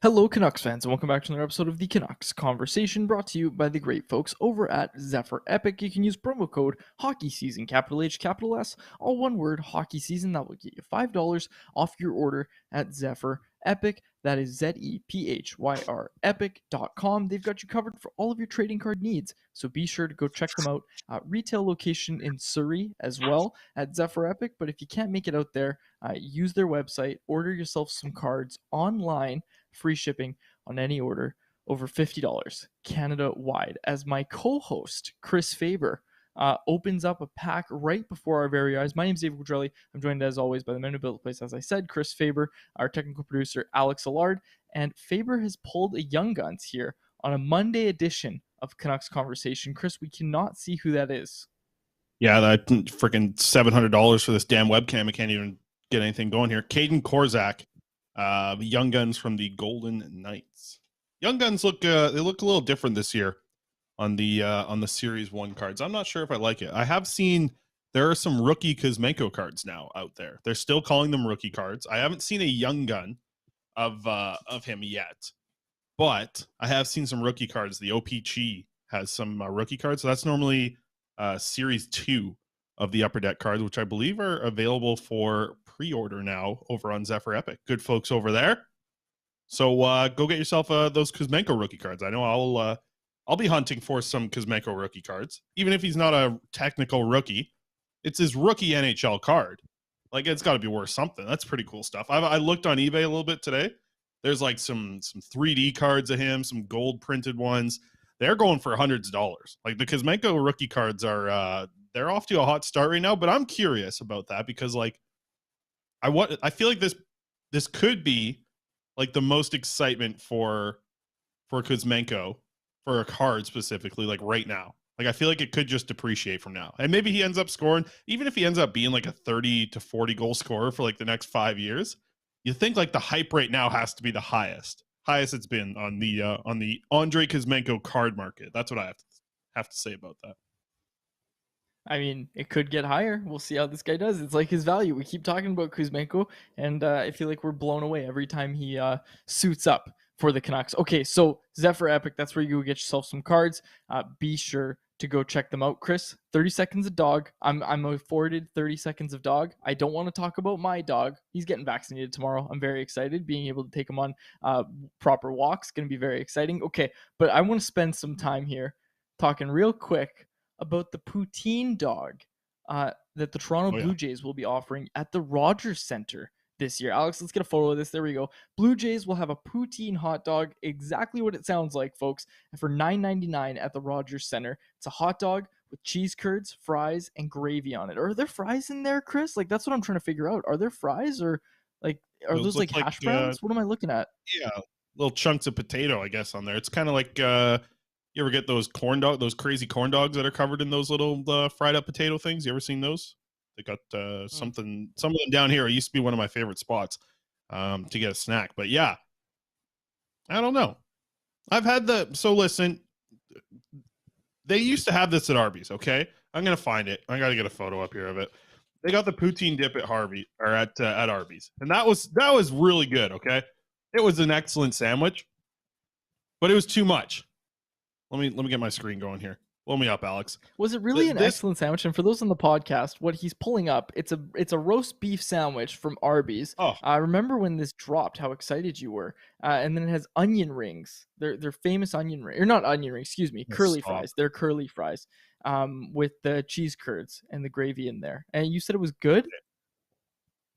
Hello, Canucks fans, and welcome back to another episode of the Canucks Conversation, brought to you by the great folks over at Zephyr Epic. You can use promo code HOCKEYSEASON, capital H, capital S, all one word, Hockey Season. That will get you $5 off your order at Zephyr Epic. That is ZEPHYR epic.com. They've got you covered for all of your trading card needs, so be sure to go check them out. Retail location in Surrey as well at Zephyr Epic, but if you can't make it out there, use their website, order yourself some cards online, free shipping on any order over $50 Canada-wide, as my co-host, Chris Faber, opens up a pack right before our very eyes. My name is David Quadrelli. I'm joined, as always, by the man who built the place, as I said, Chris Faber, our technical producer, Alex Allard, and Faber has pulled a Young Guns here on a Monday edition of Canucks Conversation. Chris, we cannot see who that is. Yeah, that freaking $700 for this damn webcam. I can't even get anything going here. Caden Korzak, Young Guns from the Golden Knights. Young Guns look they look a little different this year on the Series 1 cards. I'm not sure if I like it. I have seen there are some rookie Kuzmenko cards now out there. They're still calling them rookie cards. I haven't seen a Young Gun of him yet, but I have seen some rookie cards. The OPG has some rookie cards. So that's normally Series 2 of the Upper Deck cards, which I believe are available for pre-order now over on Zephyr Epic. Good folks over there. So go get yourself those Kuzmenko rookie cards. I know I'll be hunting for some Kuzmenko rookie cards, even if he's not a technical rookie. It's his rookie NHL card. Like, it's got to be worth something. That's pretty cool stuff. I looked on eBay a little bit today. There's like some 3D cards of him, some gold printed ones. They're going for hundreds of dollars. Like, the Kuzmenko rookie cards are they're off to a hot start right now. But I'm curious about that because, like, I feel like this could be like the most excitement for Kuzmenko for a card specifically, like right now. Like, I feel like it could just depreciate from now. And maybe he ends up scoring, even if he ends up being like a 30 to 40 goal scorer for like the next 5 years, you think like the hype right now has to be the highest it's been on the Andrei Kuzmenko card market. That's what I have to say about that. I mean, it could get higher. We'll see how this guy does. It's like his value. We keep talking about Kuzmenko, and I feel like we're blown away every time he suits up for the Canucks. Okay, so Zephyr Epic, that's where you go get yourself some cards. Be sure to go check them out. Chris, 30 seconds of dog. I'm afforded 30 seconds of dog. I don't want to talk about my dog. He's getting vaccinated tomorrow. I'm very excited. Being able to take him on proper walks, going to be very exciting. Okay, but I want to spend some time here talking real quick about the poutine dog that the Toronto Blue Jays will be offering at the Rogers Center this year. Alex, let's get a photo of this. There we go. Blue Jays will have a poutine hot dog, exactly what it sounds like, folks, for $9.99 at the Rogers Center. It's a hot dog with cheese curds, fries, and gravy on it. Are there fries in there, Chris? Like, that's what I'm trying to figure out. Are there fries, or like are those like hash browns? What am I looking at? Yeah, little chunks of potato, I guess, on there. It's kind of like you ever get those those crazy corn dogs that are covered in those little fried up potato things? You ever seen those? They got some of them down here. It used to be one of my favorite spots to get a snack. But yeah, I don't know. I've had so listen, they used to have this at Arby's, okay? I'm going to find it. I got to get a photo up here of it. They got the poutine dip at at Arby's. And that was really good, okay? It was an excellent sandwich, but it was too much. Let me get my screen going here. Blow me up, Alex. Was it really an excellent sandwich? And for those on the podcast, what he's pulling up, it's a roast beef sandwich from Arby's. Oh. I remember when this dropped, how excited you were. And then it has onion rings. They're famous onion rings. Or not onion rings, excuse me, curly fries. They're curly fries with the cheese curds and the gravy in there. And you said it was good?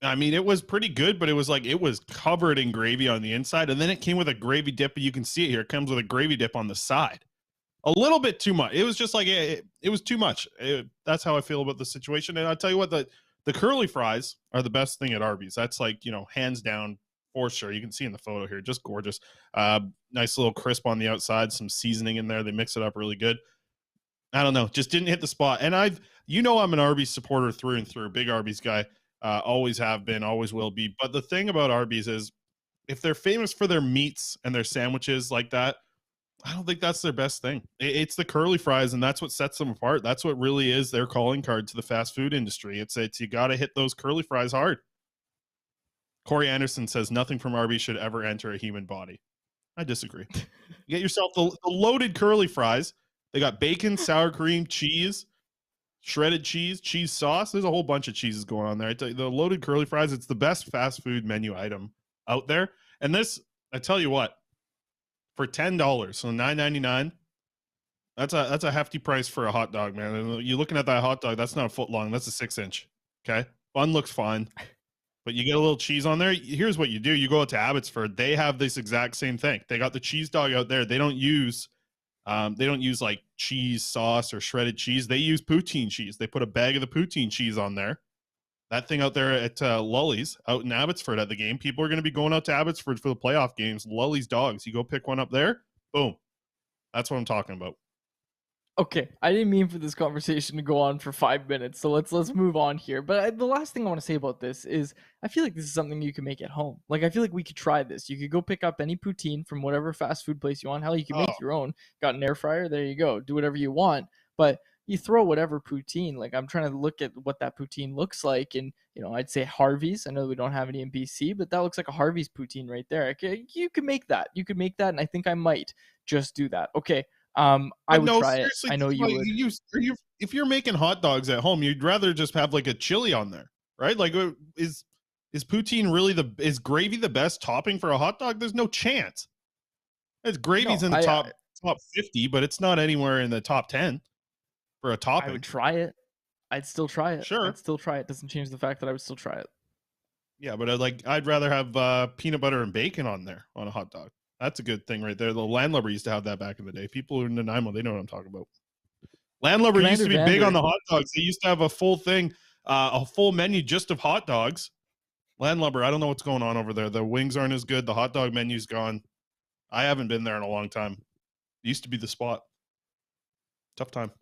I mean, it was pretty good, but it was covered in gravy on the inside. And then it came with a gravy dip. You can see it here. It comes with a gravy dip on the side. A little bit too much. It was just like it was too much. That's how I feel about the situation. And I'll tell you what, the curly fries are the best thing at Arby's. That's like, hands down for sure. You can see in the photo here, just gorgeous. Nice little crisp on the outside, some seasoning in there. They mix it up really good. I don't know, just didn't hit the spot. And I'm an Arby's supporter through and through. Big Arby's guy. Always have been, always will be. But the thing about Arby's is if they're famous for their meats and their sandwiches like that, I don't think that's their best thing. It's the curly fries, and that's what sets them apart. That's what really is their calling card to the fast food industry. It's you got to hit those curly fries hard. Corey Anderson says nothing from Arby's should ever enter a human body. I disagree. You get yourself the loaded curly fries. They got bacon, sour cream, cheese, shredded cheese, cheese sauce. There's a whole bunch of cheeses going on there. I tell you, the loaded curly fries, it's the best fast food menu item out there. And this, I tell you what, for $10, so $9.99, that's a hefty price for a hot dog, man. And you're looking at that hot dog, that's not a foot long, that's a 6-inch. Okay. Bun looks fine. But you get a little cheese on there. Here's what you do. You go out to Abbotsford. They have this exact same thing. They got the cheese dog out there. They don't use like cheese sauce or shredded cheese. They use poutine cheese. They put a bag of the poutine cheese on there. That thing out there at Lully's out in Abbotsford at the game. People are going to be going out to Abbotsford for the playoff games. Lully's dogs. You go pick one up there. Boom. That's what I'm talking about. Okay, I didn't mean for this conversation to go on for 5 minutes, so let's move on here. But the last thing I want to say about this is I feel like this is something you can make at home. Like, I feel like we could try this. You could go pick up any poutine from whatever fast food place you want. Hell, you can make your own. Got an air fryer? There you go. Do whatever you want. But you throw whatever poutine. Like, I'm trying to look at what that poutine looks like, and I'd say Harvey's. I know we don't have any in BC, but that looks like a Harvey's poutine right there. You could make that. You could make that, and I think I might just do that. Okay. I would try it. I know you would. If you're making hot dogs at home, you'd rather just have like a chili on there, right? Like, is poutine really is gravy the best topping for a hot dog? There's no chance. It's gravy's in the top 50, but it's not anywhere in the top 10 for a topping. I would try it. I'd still try it. Sure. I'd still try it. Doesn't change the fact that I would still try it. Yeah, but I'd rather have peanut butter and bacon on there on a hot dog. That's a good thing right there. The Landlubber used to have that back in the day. People in Nanaimo, they know what I'm talking about. Landlubber used to be big on the hot dogs. They used to have a full thing, a full menu just of hot dogs. Landlubber, I don't know what's going on over there. The wings aren't as good. The hot dog menu's gone. I haven't been there in a long time. It used to be the spot. Tough time.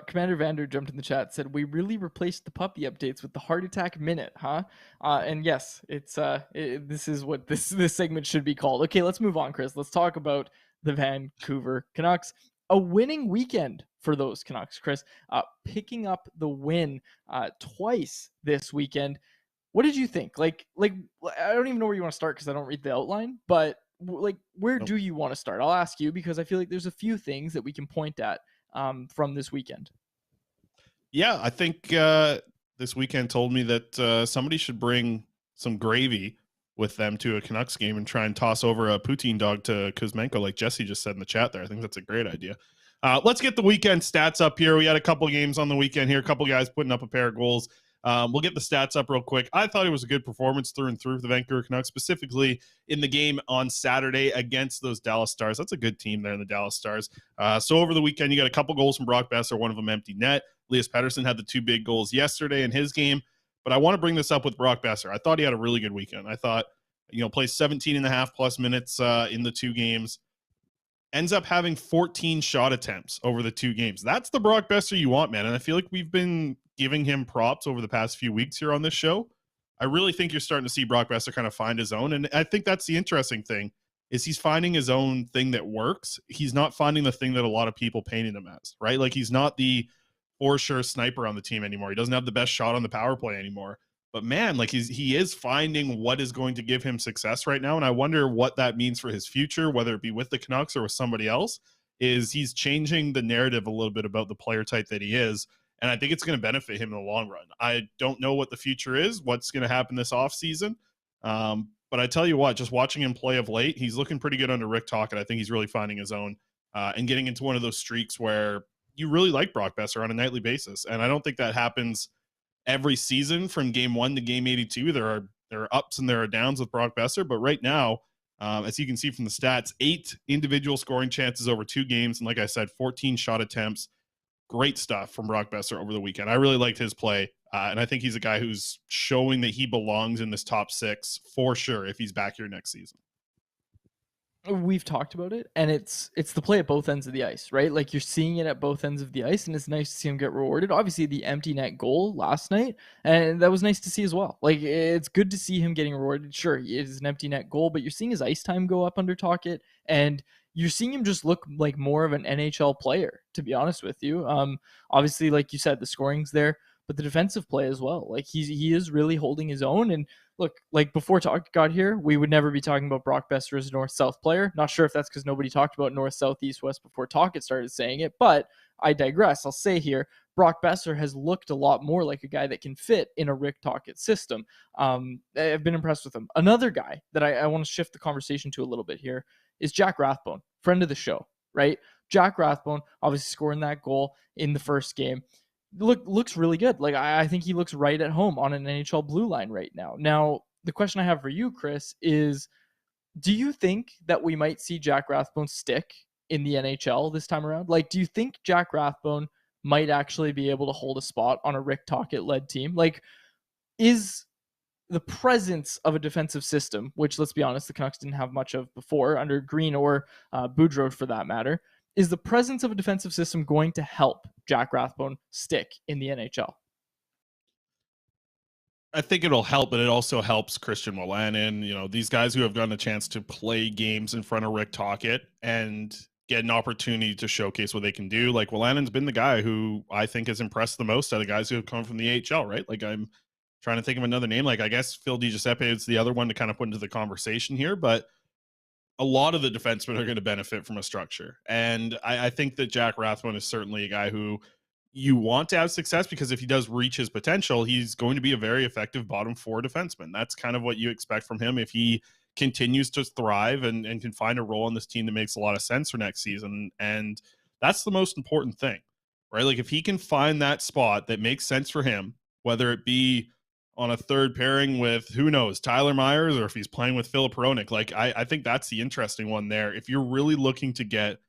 Commander Vander jumped in the chat, said, we really replaced the puppy updates with the heart attack minute, huh? And yes, it's this is what this segment should be called. Okay, let's move on, Chris. Let's talk about the Vancouver Canucks. A winning weekend for those Canucks, Chris. Picking up the win twice this weekend. What did you think? Like I don't even know where you want to start because I don't read the outline, but like, where do you want to start? I'll ask you because I feel like there's a few things that we can point at from this weekend. Yeah, I think this weekend told me that somebody should bring some gravy with them to a Canucks game and try and toss over a poutine dog to Kuzmenko, like Jesse just said in the chat there. I think that's a great idea. Let's get the weekend stats up here. We had a couple games on the weekend here, a couple guys putting up a pair of goals. We'll get the stats up real quick. I thought it was a good performance through and through for the Vancouver Canucks, specifically in the game on Saturday against those Dallas Stars. That's a good team there in the Dallas Stars. So over the weekend, you got a couple goals from Brock Besser, one of them empty net. Elias Pettersson had the 2 big goals yesterday in his game. But I want to bring this up with Brock Besser. I thought he had a really good weekend. I thought, plays 17 and a half plus minutes in the 2 games. Ends up having 14 shot attempts over the 2 games. That's the Brock Besser you want, man. And I feel like we've been giving him props over the past few weeks here on this show. I really think you're starting to see Brock Besser kind of find his own. And I think that's the interesting thing is he's finding his own thing that works. He's not finding the thing that a lot of people painted him as, right? Like he's not the for sure sniper on the team anymore. He doesn't have the best shot on the power play anymore. But man, like he is finding what is going to give him success right now. And I wonder what that means for his future, whether it be with the Canucks or with somebody else, is he's changing the narrative a little bit about the player type that he is. And I think it's going to benefit him in the long run. I don't know what the future is, what's going to happen this offseason. But I tell you what, just watching him play of late, he's looking pretty good under Rick Tocchet. I think he's really finding his own and getting into one of those streaks where you really like Brock Besser on a nightly basis. And I don't think that happens every season from game 1 to game 82. There are ups and there are downs with Brock Besser. But right now, as you can see from the stats, 8 individual scoring chances over 2 games. And like I said, 14 shot attempts. Great stuff from Brock Besser over the weekend. I really liked his play. And I think he's a guy who's showing that he belongs in this top 6 for sure if he's back here next season. We've talked about it, and it's the play at both ends of the ice, right? Like you're seeing it at both ends of the ice, and it's nice to see him get rewarded. Obviously, the empty net goal last night, and that was nice to see as well. Like it's good to see him getting rewarded. Sure, it is an empty net goal, but you're seeing his ice time go up under Tocchet, and you're seeing him just look like more of an NHL player, to be honest with you. Obviously, like you said, the scoring's there, but the defensive play as well. Like he is really holding his own, and look, like before talk got here, we would never be talking about Brock Besser as a North-South player. Not sure if that's because nobody talked about North, South, East, West before Talkett started saying it, but I digress. I'll say here, Brock Besser has looked a lot more like a guy that can fit in a Rick Tocchet system. I've been impressed with him. Another guy that I want to shift the conversation to a little bit here is Jack Rathbone, friend of the show, right? Jack Rathbone obviously scoring that goal in the first game. Looks really good. Like I think he looks right at home on an NHL blue line right now. Now, the question I have for you, Chris, is do you think that we might see Jack Rathbone stick in the NHL this time around? Like, do you think Jack Rathbone might actually be able to hold a spot on a Rick Tocchet led team? Like, is the presence of a defensive system, which let's be honest, the Canucks didn't have much of before under Green or Boudreau for that matter, is the presence of a defensive system going to help Jack Rathbone stick in the NHL? I think it'll help, but it also helps Christian Wolanin. You know, these guys who have gotten a chance to play games in front of Rick Tocchet and get an opportunity to showcase what they can do. Like Wolanin's been the guy who I think has impressed the most out of the guys who have come from the AHL, right? Like I'm trying to think of another name. Like I guess Phil DiGiuseppe is the other one to kind of put into the conversation here, but a lot of the defensemen are going to benefit from a structure. And I think that Jack Rathbone is certainly a guy who you want to have success because if he does reach his potential, he's going to be a very effective bottom four defenseman. That's kind of what you expect from him if he continues to thrive and can find a role on this team that makes a lot of sense for next season. And that's the most important thing, right? Like if he can find that spot that makes sense for him, whether it be on a third pairing with who knows Tyler Myers or if he's playing with Filip Hronek, like I think that's the interesting one there. If you're really looking to get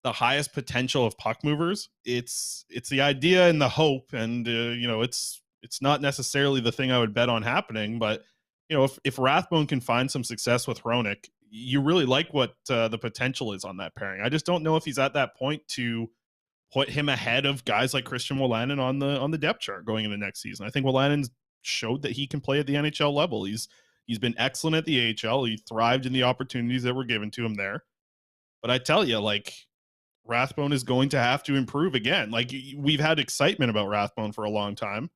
the highest potential of puck movers, it's the idea and the hope, and you know it's not necessarily the thing I would bet on happening, but you know if Rathbone can find some success with Hronek, you really like what the potential is on that pairing. I just don't know if he's at that point to put him ahead of guys like Christian Wolanin on the depth chart going into next season. I think Wolanin's showed that he can play at the NHL level. He's been excellent at the AHL. He thrived in the opportunities that were given to him there. But I tell you, like Rathbone is going to have to improve again. Like we've had excitement about Rathbone for a long time.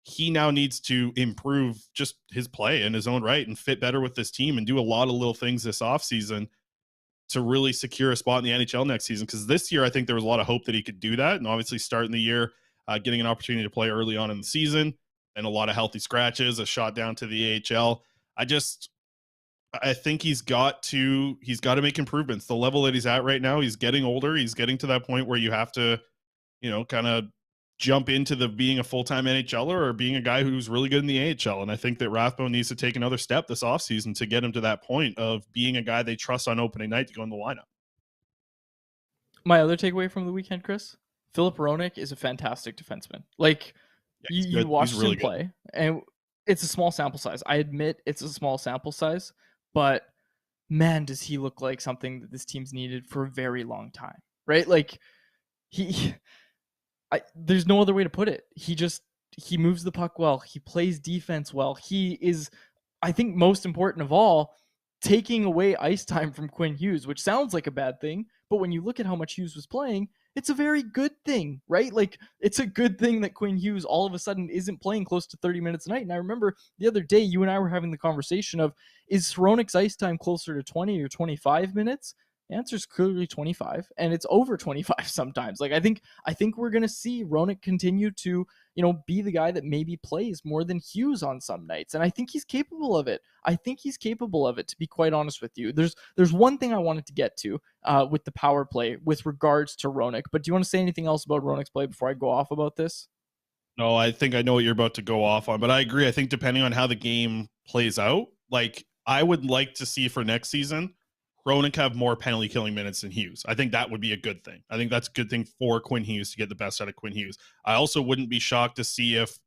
He now needs to improve just his play in his own right and fit better with this team and do a lot of little things this offseason to really secure a spot in the NHL next season. Because this year, I think there was a lot of hope that he could do that. And obviously starting the year, getting an opportunity to play early on in the season and a lot of healthy scratches, a shot down to the AHL. I think he's got to make improvements. The level that he's at right now, he's getting older. He's getting to that point where you have to, you know, kind of jump into the being a full-time NHLer or being a guy who's really good in the AHL. And I think that Rathbone needs to take another step this offseason to get him to that point of being a guy they trust on opening night to go in the lineup. My other takeaway from the weekend, Chris, Filip Hronek is a fantastic defenseman. Like Yeah, you watched really him play, and it's a small sample size. I admit it's a small sample size, but man, does he look like something that this team's needed for a very long time, right? Like he, there's no other way to put it. He moves the puck well. He plays defense well. He is, I think, most important of all, taking away ice time from Quinn Hughes, which sounds like a bad thing, but when you look at how much Hughes was playing, it's a very good thing, right? Like it's a good thing that Quinn Hughes all of a sudden isn't playing close to 30 minutes a night. And I remember the other day you and I were having the conversation of, is Hronek's ice time closer to 20 or 25 minutes? The answer is clearly 25, and it's over 25 sometimes. Like I think we're gonna see Hronek continue to, you know, be the guy that maybe plays more than Hughes on some nights, and I think he's capable of it. To be quite honest with you. There's one thing I wanted to get to with the power play with regards to Hronek, but do you want to say anything else about Hronek's play before I go off about this? No, I think I know what you're about to go off on, but I agree. I think depending on how the game plays out, like I would like to see for next season, Hronek have more penalty killing minutes than Hughes. I think that would be a good thing. I think that's a good thing for Quinn Hughes to get the best out of Quinn Hughes. I also wouldn't be shocked to see if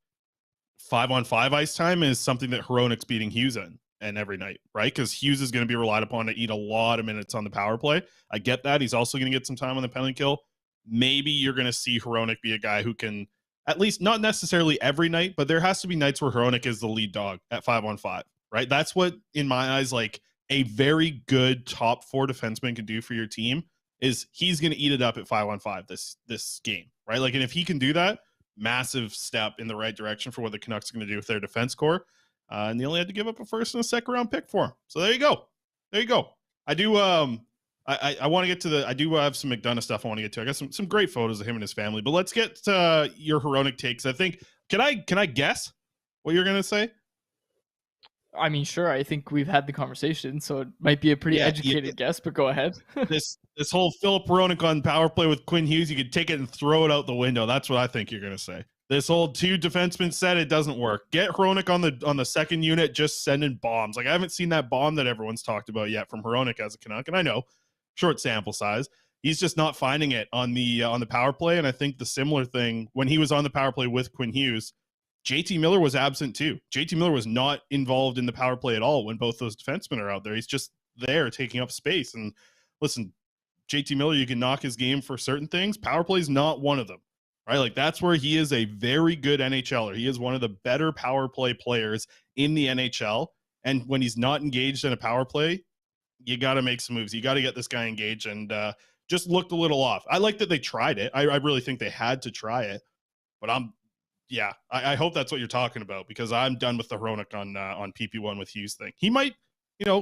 5-on-5 ice time is something that Hronek's beating Hughes in and every night, right? Because Hughes is going to be relied upon to eat a lot of minutes on the power play. I get that. He's also going to get some time on the penalty kill. Maybe you're going to see Hronek be a guy who can, at least not necessarily every night, but there has to be nights where Hronek is the lead dog at 5-on-5, right? That's what, in my eyes, like a very good top four defenseman can do for your team is he's going to eat it up at 5-on-5 this game, right? Like, and if he can do that, massive step in the right direction for what the Canucks are going to do with their defense core. and they only had to give up a first and a second round pick for him. So there you go. There you go. I do. I want to get to the. I do have some McDonough stuff I want to get to. I got some great photos of him and his family. But let's get to your Hronek takes. I think. Can I guess what you're gonna say? I mean, sure. I think we've had the conversation, so it might be a pretty educated guess. But go ahead. this whole Filip Hronek on power play with Quinn Hughes, you could take it and throw it out the window. That's what I think you're gonna say. This old two defenseman set, it doesn't work. Get Hronek on the second unit, just sending bombs. Like I haven't seen that bomb that everyone's talked about yet from Hronek as a Canuck, and I know short sample size. He's just not finding it on the power play. And I think the similar thing when he was on the power play with Quinn Hughes, JT Miller was absent too. JT Miller was not involved in the power play at all when both those defensemen are out there. He's just there taking up space. And listen, JT Miller, you can knock his game for certain things. Power play is not one of them. Right? Like that's where he is a very good NHLer. He is one of the better power play players in the NHL. And when he's not engaged in a power play, you got to make some moves. You got to get this guy engaged, and just looked a little off. I like that they tried it. I really think they had to try it, but I hope that's what you're talking about, because I'm done with the Hronek on PP1 with Hughes thing. He might,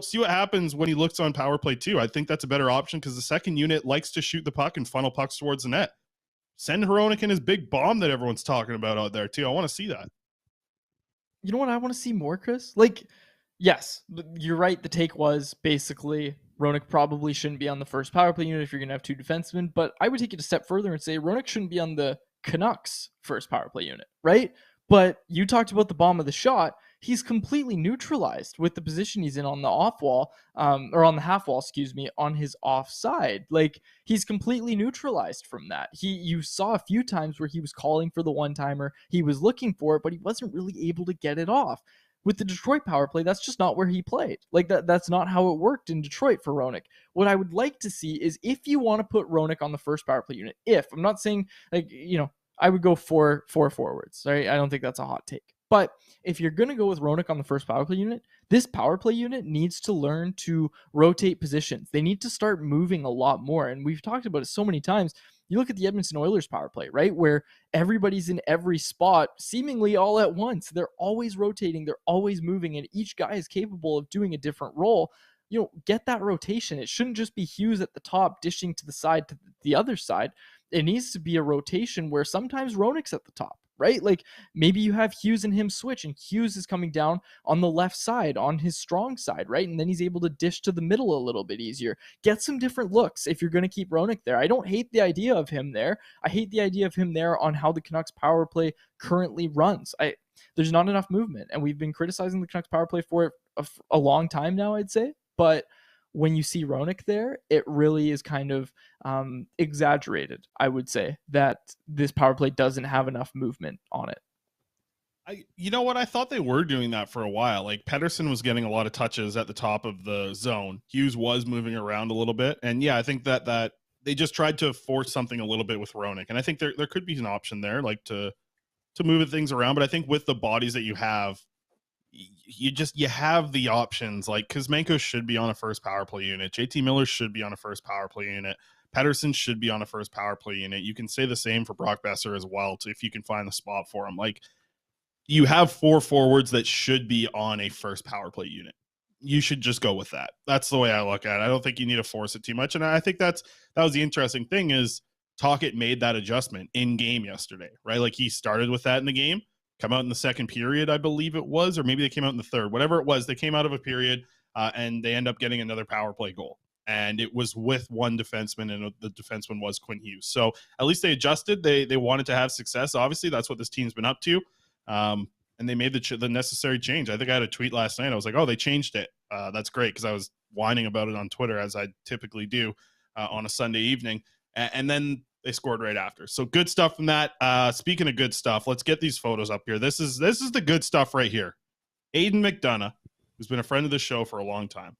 see what happens when he looks on power play too. I think that's a better option because the second unit likes to shoot the puck and funnel pucks towards the net. Send Hronek in his big bomb that everyone's talking about out there too. I want to see that. You know what I want to see more, Chris? Like, yes, you're right. The take was basically Hronek probably shouldn't be on the first power play unit if you're going to have two defensemen. But I would take it a step further and say Hronek shouldn't be on the Canucks first power play unit, right? But you talked about the bomb of the shot. He's completely neutralized with the position he's in on the off wall, or on the half wall, excuse me, on his offside. Like he's completely neutralized from that. You saw a few times where he was calling for the one-timer. He was looking for it, but he wasn't really able to get it off. With the Detroit power play, that's just not where he played. Like that's not how it worked in Detroit for Hronek. What I would like to see is if you want to put Hronek on the first power play unit, I'm not saying I would go four forwards. Right? I don't think that's a hot take. But if you're going to go with Hronek on the first power play unit, this power play unit needs to learn to rotate positions. They need to start moving a lot more. And we've talked about it so many times. You look at the Edmonton Oilers power play, right? Where everybody's in every spot seemingly all at once. They're always rotating. They're always moving. And each guy is capable of doing a different role. Get that rotation. It shouldn't just be Hughes at the top dishing to the side to the other side. It needs to be a rotation where sometimes Hronek's at the top. Right? Like maybe you have Hughes and him switch and Hughes is coming down on the left side on his strong side, right? And then he's able to dish to the middle a little bit easier. Get some different looks if you're going to keep Hronek there. I don't hate the idea of him there. I hate the idea of him there on how the Canucks power play currently runs. There's not enough movement, and we've been criticizing the Canucks power play for it a long time now, I'd say. But when you see Hronek there, it really is kind of exaggerated, I would say, that this power play doesn't have enough movement on it. You know what? I thought they were doing that for a while. Like Pettersson was getting a lot of touches at the top of the zone. Hughes was moving around a little bit. And yeah, I think that they just tried to force something a little bit with Hronek. And I think there could be an option there, like to move things around. But I think with the bodies that you have, you have the options. Like Kuzmenko should be on a first power play unit. JT Miller should be on a first power play unit. Pettersson should be on a first power play unit. You can say the same for Brock Besser as well, if you can find the spot for him. Like you have four forwards that should be on a first power play unit. You should just go with that. That's the way I look at it. I don't think you need to force it too much. And I think that was the interesting thing is Tocchet made that adjustment in game yesterday, right? Like he started with that in the game. Come out in the second period, I believe it was, or maybe they came out in the third. Whatever it was, they came out of a period and they end up getting another power play goal. And it was with one defenseman, and the defenseman was Quinn Hughes. So at least they adjusted. They wanted to have success. Obviously, that's what this team's been up to. And they made the necessary change. I think I had a tweet last night. I was like, oh, they changed it. That's great, because I was whining about it on Twitter, as I typically do on a Sunday evening. And then they scored right after. So good stuff from that. Speaking of good stuff, let's get these photos up here. This is the good stuff right here. Aidan McDonough, who's been a friend of the show for a long time.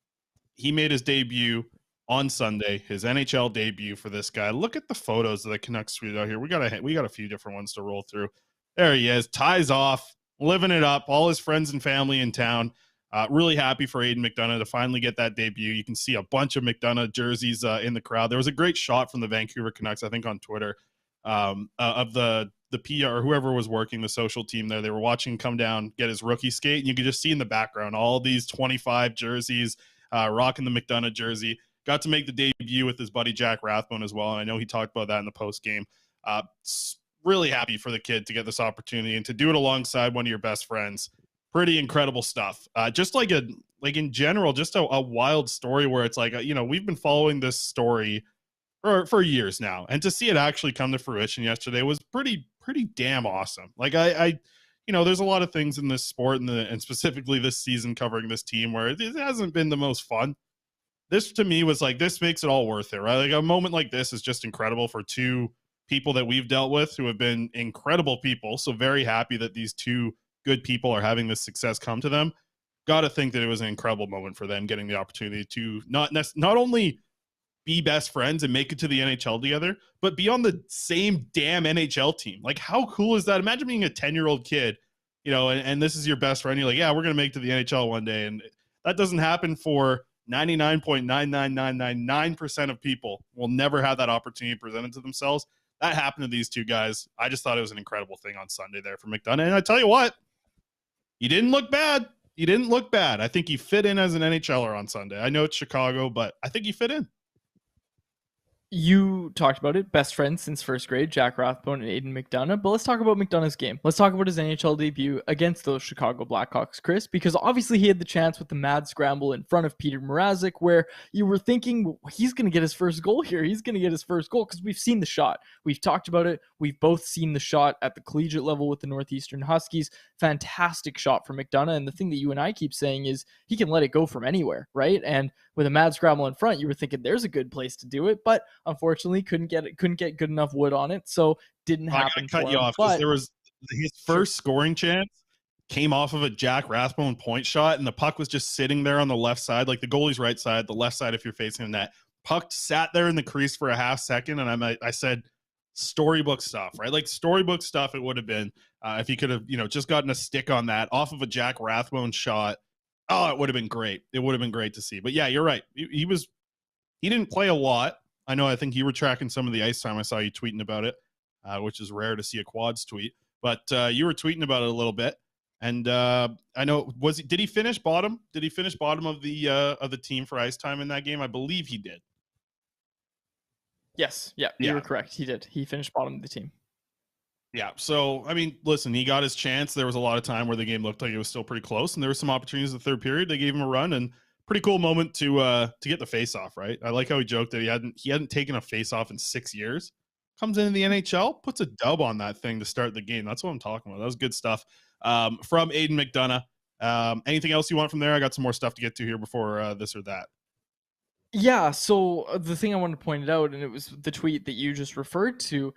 He made his debut on Sunday, his NHL debut for this guy. Look at the photos of the Canucks tweeted out here. We got a few different ones to roll through. There he is, ties off, living it up. All his friends and family in town. Really happy for Aidan McDonough to finally get that debut. You can see a bunch of McDonough jerseys in the crowd. There was a great shot from the Vancouver Canucks, I think on Twitter, of the PR or whoever was working the social team there. They were watching him come down, get his rookie skate, and you could just see in the background all these 25 jerseys, rocking the McDonough jersey. Got to make the debut with his buddy Jack Rathbone as well. And I know he talked about that in the post game. Really happy for the kid to get this opportunity and to do it alongside one of your best friends. Pretty incredible stuff. Just like in general, just a wild story where it's like, we've been following this story for years now, and to see it actually come to fruition yesterday was pretty damn awesome. Like I there's a lot of things in this sport and specifically this season covering this team where it hasn't been the most fun. This to me was like, this makes it all worth it, right? Like a moment like this is just incredible for two people that we've dealt with who have been incredible people. So very happy that these two good people are having this success come to them. Got to think that it was an incredible moment for them getting the opportunity to not only be best friends and make it to the NHL together, but be on the same damn NHL team. Like, how cool is that? Imagine being a 10-year-old kid, and this is your best friend. You're like, yeah, we're going to make it to the NHL one day. And that doesn't happen for 99.99999% of people. Will never have that opportunity presented to themselves. That happened to these two guys. I just thought it was an incredible thing on Sunday there for McDonough. And I tell you what, he didn't look bad. He didn't look bad. I think he fit in as an NHLer on Sunday. I know it's Chicago, but I think he fit in. You talked about it, best friends since first grade, Jack Rathbone and Aidan McDonough. But let's talk about McDonough's game. Let's talk about his NHL debut against those Chicago Blackhawks, Chris, because obviously he had the chance with the mad scramble in front of Peter Mrazek, where you were thinking he's going to get his first goal here. He's going to get his first goal because we've seen the shot. We've talked about it. We've both seen the shot at the collegiate level with the Northeastern Huskies. Fantastic shot for McDonough. And the thing that you and I keep saying is he can let it go from anywhere, right? And with a mad scramble in front, you were thinking there's a good place to do it, but unfortunately couldn't get good enough wood on it, so didn't happen. I gotta cut you off because there was his first scoring chance came off of a Jack Rathbone point shot, and the puck was just sitting there on the left side, like the goalie's right side, the left side if you're facing the net. Puck sat there in the crease for a half second, and I said storybook stuff, right? Like storybook stuff. It would have been if he could have just gotten a stick on that off of a Jack Rathbone shot. Oh, it would have been great. It would have been great to see. But yeah, you're right. He didn't play a lot. I think you were tracking some of the ice time. I saw you tweeting about it, which is rare to see a Quads tweet. But you were tweeting about it a little bit. And I know, did he finish bottom? Did he finish bottom of the team for ice time in that game? I believe he did. Yes. Yeah, you were correct. He did. He finished bottom of the team. Yeah. So, I mean, listen, he got his chance. There was a lot of time where the game looked like it was still pretty close, and there were some opportunities in the third period. They gave him a run, and pretty cool moment to get the face off, right? I like how he joked that he hadn't taken a face off in 6 years. Comes into the NHL, puts a dub on that thing to start the game. That's what I'm talking about. That was good stuff from Aidan McDonough. Anything else you want from there? I got some more stuff to get to here before this or that. Yeah, so the thing I wanted to point it out, and it was the tweet that you just referred to,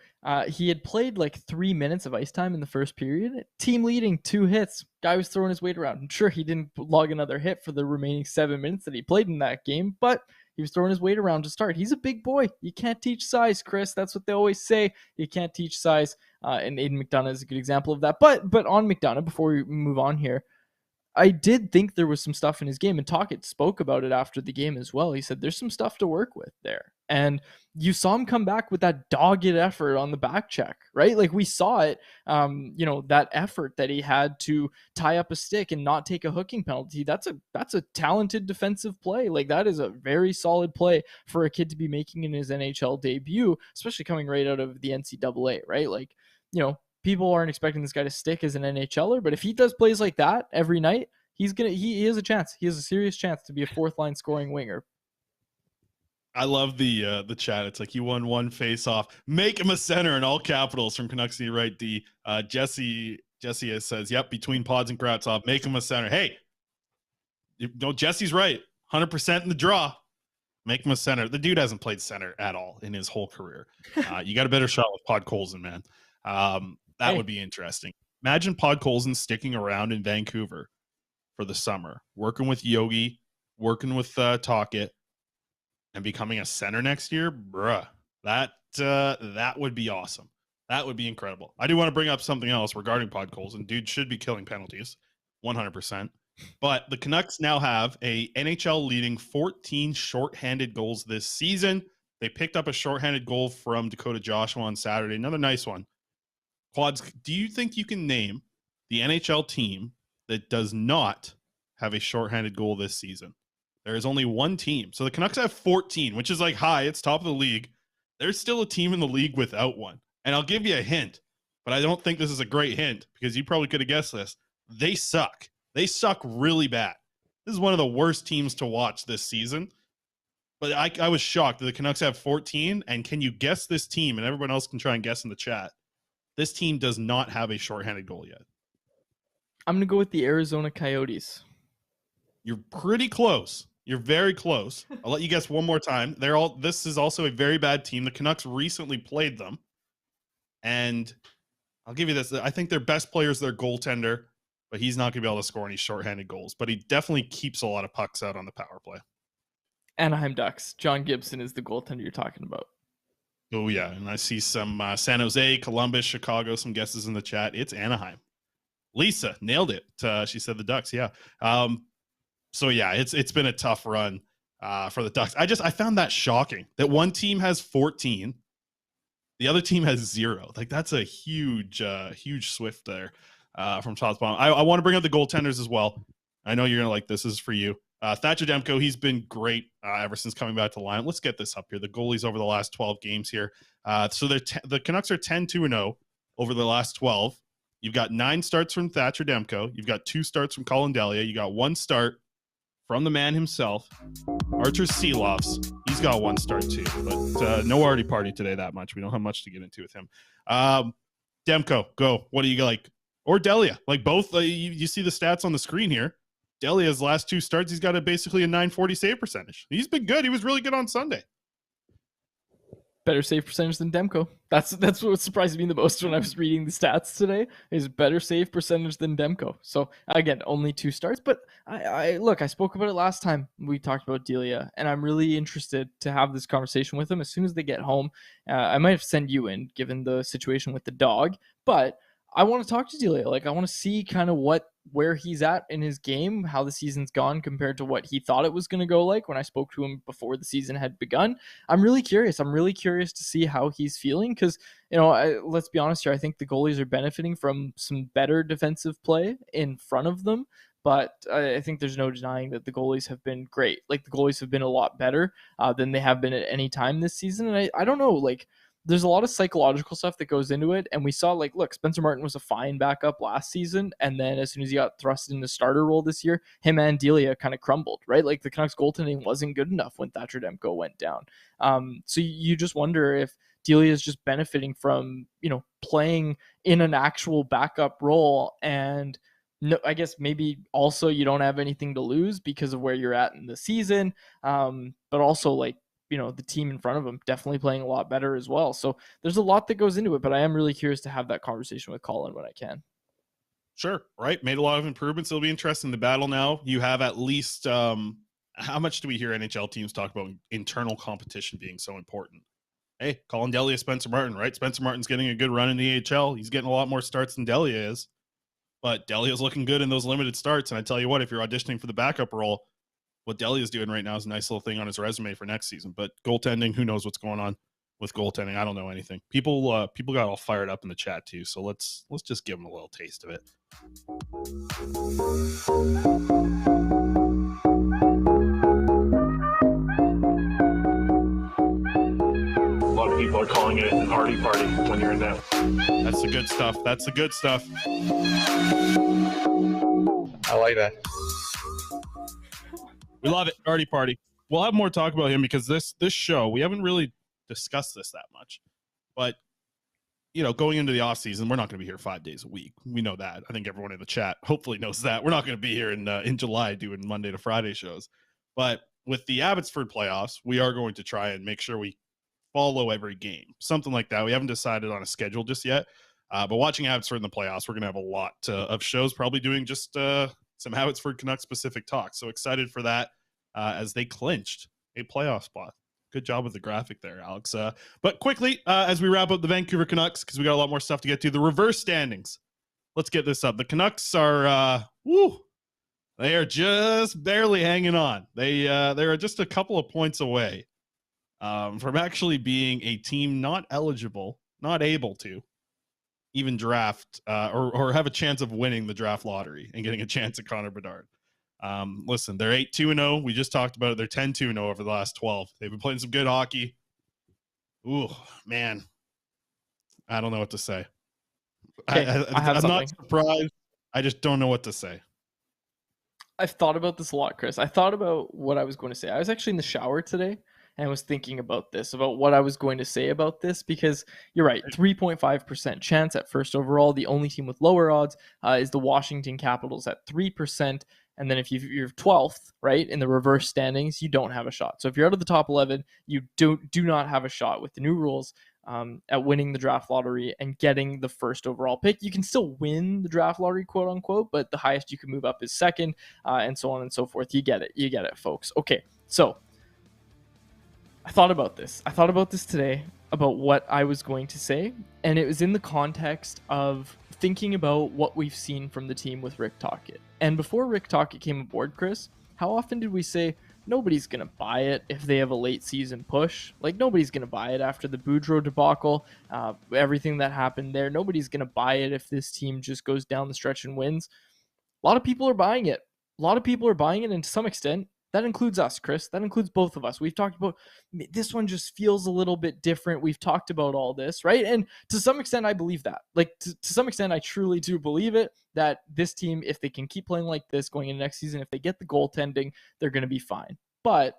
he had played like 3 minutes of ice time in the first period. Team leading, 2 hits. Guy was throwing his weight around. I'm sure he didn't log another hit for the remaining 7 minutes that he played in that game, but he was throwing his weight around to start. He's a big boy. You can't teach size, Chris. That's what they always say. You can't teach size, and Aidan McDonough is a good example of that. But on McDonough, before we move on here, I did think there was some stuff in his game, and Tocchet spoke about it after the game as well. He said there's some stuff to work with there. And you saw him come back with that dogged effort on the back check, right? Like we saw it, that effort that he had to tie up a stick and not take a hooking penalty. That's a talented defensive play. Like that is a very solid play for a kid to be making in his NHL debut, especially coming right out of the NCAA, right? Like, people aren't expecting this guy to stick as an NHLer, but if he does plays like that every night, he has a chance. He has a serious chance to be a fourth line scoring winger. I love the chat. It's like you won one face off. Make him a center in all capitals from Canucks right D. Jesse says, "Yep, between Pods and Kratzov, make him a center." Hey, Jesse's right. 100% in the draw. Make him a center. The dude hasn't played center at all in his whole career. You got a better shot with Podkolzin, man. That would be interesting. Imagine Podkolzin sticking around in Vancouver for the summer, working with Yogi, working with Tocchet, and becoming a center next year. Bruh, that would be awesome. That would be incredible. I do want to bring up something else regarding Podkolzin. Dude should be killing penalties, 100%. But the Canucks now have a NHL leading 14 shorthanded goals this season. They picked up a shorthanded goal from Dakota Joshua on Saturday. Another nice one. Quads, do you think you can name the NHL team that does not have a shorthanded goal this season? There is only one team. So the Canucks have 14, which is like high. It's top of the league. There's still a team in the league without one. And I'll give you a hint, but I don't think this is a great hint because you probably could have guessed this. They suck. They suck really bad. This is one of the worst teams to watch this season. But I was shocked that the Canucks have 14. And can you guess this team? And everyone else can try and guess in the chat. This team does not have a shorthanded goal yet. I'm going to go with the Arizona Coyotes. You're pretty close. You're very close. I'll let you guess one more time. This is also a very bad team. The Canucks recently played them. And I'll give you this. I think their best player is their goaltender, but he's not going to be able to score any shorthanded goals. But he definitely keeps a lot of pucks out on the power play. Anaheim Ducks. John Gibson is the goaltender you're talking about. Oh, yeah. And I see some San Jose, Columbus, Chicago, some guesses in the chat. It's Anaheim. Lisa nailed it. She said the Ducks. Yeah. So, yeah, it's been a tough run for the Ducks. I found that shocking that one team has 14. The other team has 0. Like, that's a huge swift there from top to bottom. I want to bring up the goaltenders as well. I know you're going to like this. This is for you. Thatcher Demko, he's been great ever since coming back to the lineup. Let's get this up here. The goalies over the last 12 games here. So the Canucks are 10-2-0 over the last 12. You've got 9 starts from Thatcher Demko. You've got 2 starts from Colin Delia. You got 1 start from the man himself, Archer Seeloffs. He's got 1 start too, but no Artie Party today that much. We don't have much to get into with him. Demko, go. What do you like? Or Delia? Like both. You see the stats on the screen here. Delia's last 2 starts, he's got basically a .940 save percentage. He's been good. He was really good on Sunday. Better save percentage than Demko. That's what surprised me the most when I was reading the stats today. Is better save percentage than Demko. So again, only 2 starts. But I spoke about it last time we talked about Delia, and I'm really interested to have this conversation with him as soon as they get home. I might have send you in, given the situation with the dog, but I want to talk to Delia. Like, I want to see kind of where he's at in his game, how the season's gone compared to what he thought it was going to go like when I spoke to him before the season had begun. I'm really curious. I'm really curious to see how he's feeling because, let's be honest here. I think the goalies are benefiting from some better defensive play in front of them. But I think there's no denying that the goalies have been great. Like, the goalies have been a lot better than they have been at any time this season. And I don't know, like, there's a lot of psychological stuff that goes into it. And we saw, look, Spencer Martin was a fine backup last season. And then as soon as he got thrust in the starter role this year, him and Delia kind of crumbled, right? Like, the Canucks goaltending wasn't good enough when Thatcher Demko went down. So you just wonder if Delia is just benefiting from, playing in an actual backup role. And no, I guess maybe also you don't have anything to lose because of where you're at in the season. But also, the team in front of him definitely playing a lot better as well. So there's a lot that goes into it, but I am really curious to have that conversation with Colin when I can. Sure. Right. Made a lot of improvements. It'll be interesting to battle now. You have at least, how much do we hear NHL teams talk about internal competition being so important? Hey, Colin Delia, Spencer Martin, right? Spencer Martin's getting a good run in the AHL. He's getting a lot more starts than Delia is, but Delia's looking good in those limited starts. And I tell you what, if you're auditioning for the backup role, what Delia's doing right now is a nice little thing on his resume for next season. But goaltending, who knows what's going on with goaltending? I don't know anything. People got all fired up in the chat too. So let's just give them a little taste of it. A lot of people are calling it an arty party when you're in that. That's the good stuff. That's the good stuff. I like that. We love it. Artie Party. We'll have more talk about him because this show, we haven't really discussed this that much. But, going into the off season, we're not going to be here 5 days a week. We know that. I think everyone in the chat hopefully knows that. We're not going to be here in July doing Monday to Friday shows. But with the Abbotsford playoffs, we are going to try and make sure we follow every game. Something like that. We haven't decided on a schedule just yet. But watching Abbotsford in the playoffs, we're going to have a lot of shows probably doing just some Abbotsford Canucks specific talk. So excited for that as they clinched a playoff spot. Good job with the graphic there, Alex. But quickly, as we wrap up the Vancouver Canucks, because we got a lot more stuff to get to, the reverse standings. Let's get this up. The Canucks are, they are just barely hanging on. They are just a couple of points away from actually being a team not eligible, not able to even draft or have a chance of winning the draft lottery and getting a chance at Connor Bedard. Listen, they're 8-2-0. We just talked about it. They're 10-2-0 over the last 12. They've been playing some good hockey. Ooh, man. I don't know what to say. Okay, I'm not surprised. I just don't know what to say. I've thought about this a lot, Chris. I thought about what I was going to say. I was actually in the shower today and I was thinking about this, about what I was going to say about this, because you're right, 3.5% chance at first overall. The only team with lower odds is the Washington Capitals at 3%. And then if you're 12th, right, in the reverse standings, you don't have a shot. So if you're out of the top 11, you do not have a shot with the new rules at winning the draft lottery and getting the first overall pick. You can still win the draft lottery, quote unquote, but the highest you can move up is second, and so on and so forth. You get it, folks. Okay, so I thought about this. I thought about this today, about what I was going to say, and it was in the context of thinking about what we've seen from the team with Rick Tocchet. And before Rick Tocchet came aboard, Chris, how often did we say nobody's going to buy it if they have a late season push? Like, nobody's going to buy it after the Boudreaux debacle, everything that happened there. Nobody's going to buy it if this team just goes down the stretch and wins. A lot of people are buying it. And to some extent, that includes us, Chris. That includes both of us. We've talked about this one just feels a little bit different. We've talked about all this, right? And to some extent, I believe that. Like, to some extent, I truly do believe it, that this team, if they can keep playing like this going into next season, if they get the goaltending, they're going to be fine. But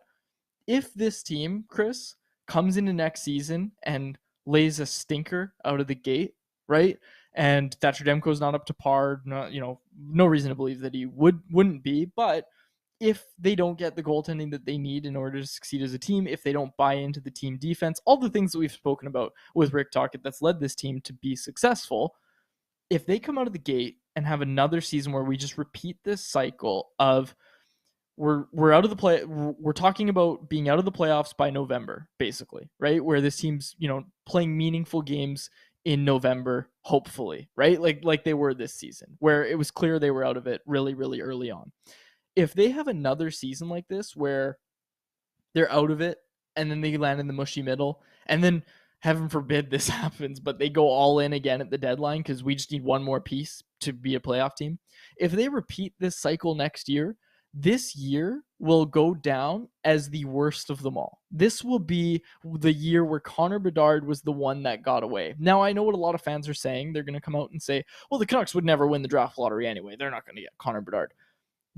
if this team, Chris, comes into next season and lays a stinker out of the gate, right? And Thatcher Demko's not up to par, no reason to believe that he wouldn't be, but if they don't get the goaltending that they need in order to succeed as a team, if they don't buy into the team defense, all the things that we've spoken about with Rick Tocchet that's led this team to be successful, if they come out of the gate and have another season where we just repeat this cycle of we're out of the play, we're talking about being out of the playoffs by November, basically, right? Where this team's, playing meaningful games in November, hopefully, right? Like they were this season, where it was clear they were out of it really, really early on. If they have another season like this where they're out of it and then they land in the mushy middle, and then heaven forbid this happens, but they go all in again at the deadline because we just need one more piece to be a playoff team. If they repeat this cycle next year, this year will go down as the worst of them all. This will be the year where Connor Bedard was the one that got away. Now, I know what a lot of fans are saying. They're going to come out and say, well, the Canucks would never win the draft lottery anyway. They're not going to get Connor Bedard.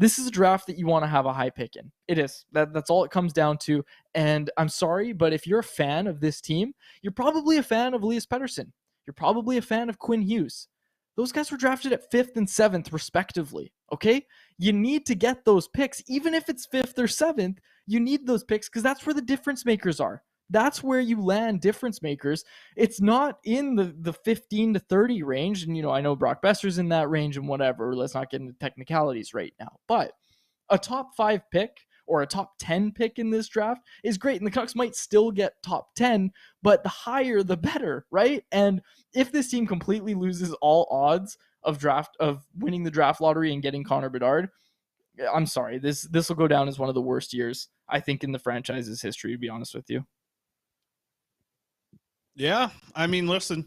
This is a draft that you want to have a high pick in. It is. That's all it comes down to. And I'm sorry, but if you're a fan of this team, you're probably a fan of Elias Pettersson. You're probably a fan of Quinn Hughes. Those guys were drafted at 5th and 7th, respectively. Okay? You need to get those picks. Even if it's 5th or 7th, you need those picks because that's where the difference makers are. That's where you land difference makers. It's not in the 15 to 30 range. And, I know Brock Besser's in that range and whatever. Let's not get into technicalities right now. But a top 5 pick or a top 10 pick in this draft is great. And the Canucks might still get top 10, but the higher, the better, right? And if this team completely loses all odds of winning the draft lottery and getting Connor Bedard, I'm sorry. This will go down as one of the worst years, I think, in the franchise's history, to be honest with you. Yeah, I mean, listen,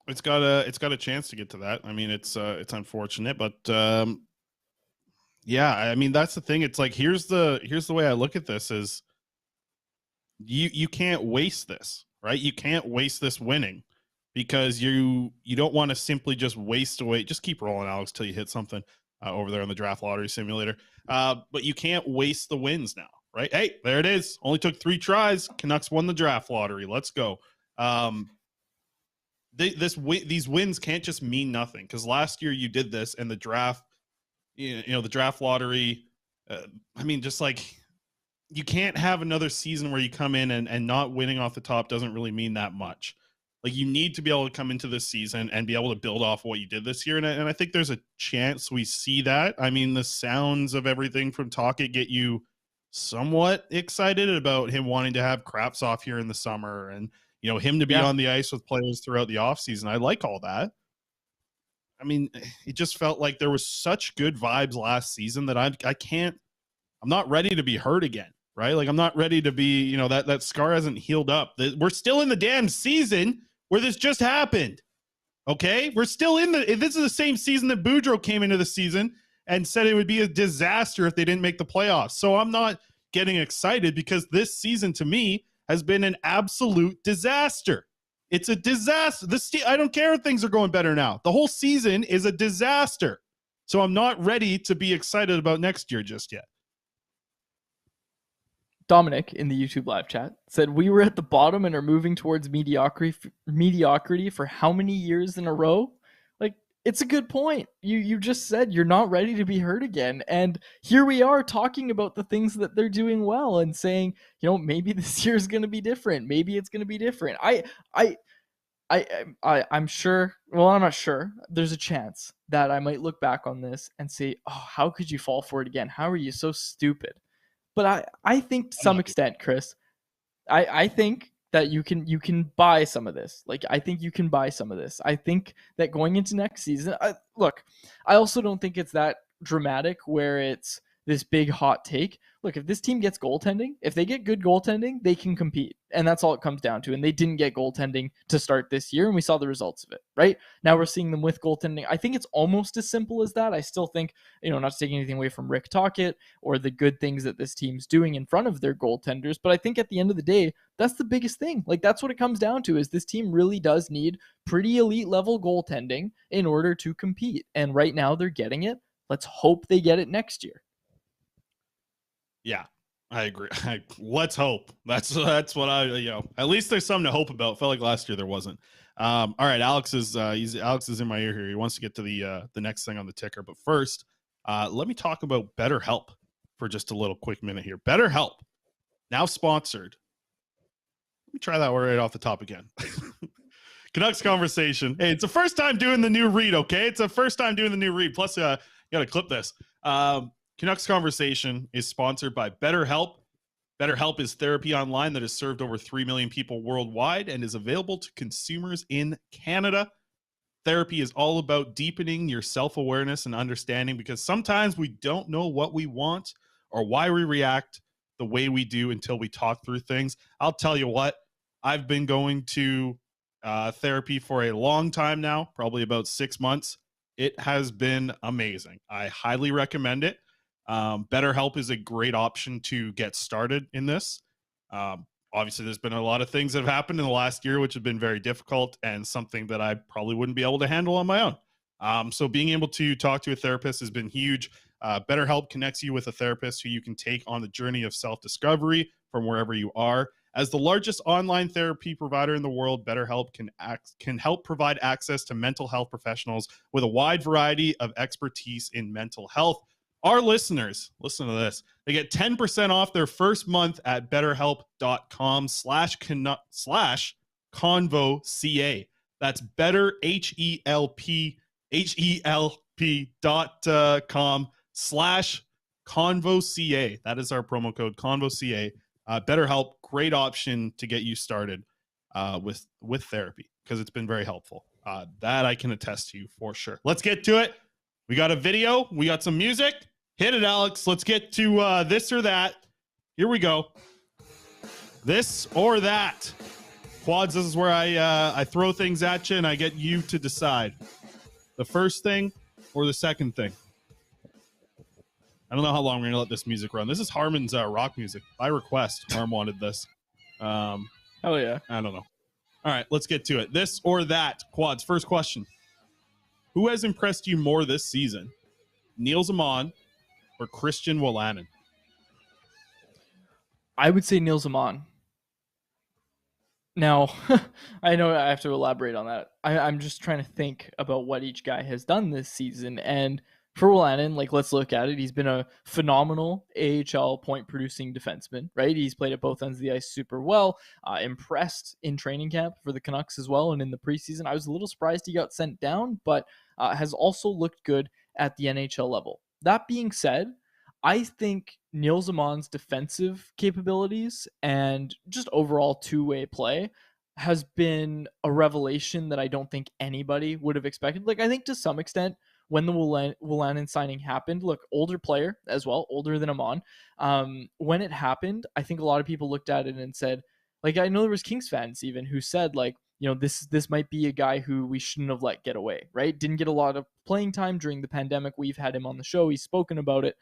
it's got a chance to get to that. I mean, it's unfortunate, but yeah, I mean, that's the thing. It's like here's the way I look at this is you can't waste this, right? You can't waste this winning because you don't want to simply just waste away. Just keep rolling, Alex, till you hit something over there on the draft lottery simulator. But you can't waste the wins now, right? Hey, there it is. Only took 3 tries. Canucks won the draft lottery. Let's go. These wins can't just mean nothing because last year you did this and the draft, the draft lottery. I mean, just like you can't have another season where you come in and not winning off the top doesn't really mean that much. Like you need to be able to come into this season and be able to build off what you did this year. And I think there's a chance we see that. I mean, the sounds of everything from Tocchet get you somewhat excited about him wanting to have craps off here in the summer and, him to be on the ice with players throughout the offseason. I like all that. I mean, it just felt like there was such good vibes last season that I'm not ready to be hurt again. right? Like I'm not ready to be, you know, that scar hasn't healed up. We're still in the damn season where this just happened. Okay, we're still in this is the same season that Boudreaux came into the season and said it would be a disaster if they didn't make the playoffs. So I'm not getting excited because this season to me has been an absolute disaster. It's a disaster. I don't care if things are going better now. The whole season is a disaster. So I'm not ready to be excited about next year just yet. Dominic in the YouTube live chat said, we were at the bottom and are moving towards mediocrity for how many years in a row? Like, it's a good point. You just said you're not ready to be hurt again. And here we are talking about the things that they're doing well and saying, you know, maybe this year is going to be different. Maybe it's going to be different. I'm sure, well, I'm not sure. There's a chance that I might look back on this and say, oh, how could you fall for it again? How are you so stupid? But I think to some extent, Chris, I think that you can buy some of this. Like, I think you can buy some of this. I think that going into next season, look, I also don't think it's that dramatic where it's this big hot take. Look, if this team gets goaltending, if they get good goaltending, they can compete. And that's all it comes down to. And they didn't get goaltending to start this year, and we saw the results of it, right? Now we're seeing them with goaltending. I think it's almost as simple as that. I still think, you know, not to take anything away from Rick Tocchet or the good things that this team's doing in front of their goaltenders, but I think at the end of the day, that's the biggest thing. Like, that's what it comes down to, is this team really does need pretty elite level goaltending in order to compete. And right now they're getting it. Let's hope they get it next year. Yeah, I agree. Let's hope. That's what I, you know, at least there's something to hope about. Felt like last year there wasn't. All right, Alex is in my ear here. He wants to get to the next thing on the ticker, but first, let me talk about BetterHelp for just a little quick minute here. BetterHelp, now sponsored. Let me try that word right off the top again. Canucks Conversation. Hey, it's the first time doing the new read, okay? It's the first time doing the new read. Plus, you got to clip this. Canucks Conversation is sponsored by BetterHelp. BetterHelp is therapy online that has served over 3 million people worldwide and is available to consumers in Canada. Therapy is all about deepening your self-awareness and understanding, because sometimes we don't know what we want or why we react the way we do until we talk through things. I'll tell you what, I've been going to therapy for a long time now, probably about 6 months. It has been amazing. I highly recommend it. BetterHelp is a great option to get started in this. Obviously, there's been a lot of things that have happened in the last year, which have been very difficult and something that I probably wouldn't be able to handle on my own. So being able to talk to a therapist has been huge. BetterHelp connects you with a therapist who you can take on the journey of self-discovery from wherever you are. As the largest online therapy provider in the world, BetterHelp can help provide access to mental health professionals with a wide variety of expertise in mental health. Our listeners, listen to this. They get 10% off their first month at betterhelp.com/convoca. That's better, HELP.com/convoca. That is our promo code, convoca. BetterHelp, great option to get you started with therapy, because it's been very helpful. That I can attest to you for sure. Let's get to it. We got a video. We got some music. Hit it, Alex. Let's get to this or that. Here we go. This or that. Quads, this is where I throw things at you and I get you to decide. The first thing or the second thing. I don't know how long we're going to let this music run. This is Harmon's rock music. By request, Harm wanted this. Oh, yeah. I don't know. All right, let's get to it. This or that. Quads, first question. Who has impressed you more this season? Neil Zaman or Christian Wolanin? I would say Neil Zaman. Now, I know I have to elaborate on that. I'm just trying to think about what each guy has done this season. And for Wolanin, like, let's look at it. He's been a phenomenal AHL point-producing defenseman, right? He's played at both ends of the ice super well, impressed in training camp for the Canucks as well, and in the preseason. I was a little surprised he got sent down, but has also looked good at the NHL level. That being said, I think Neil Zaman's defensive capabilities and just overall two-way play has been a revelation that I don't think anybody would have expected. Like, I think to some extent, when the Wolanin signing happened, look, older player as well, older than Amon. When it happened, I think a lot of people looked at it and said, like, I know there was Kings fans even who said, like, this might be a guy who we shouldn't have let get away, right? Didn't get a lot of playing time during the pandemic. We've had him on the show. He's spoken about it.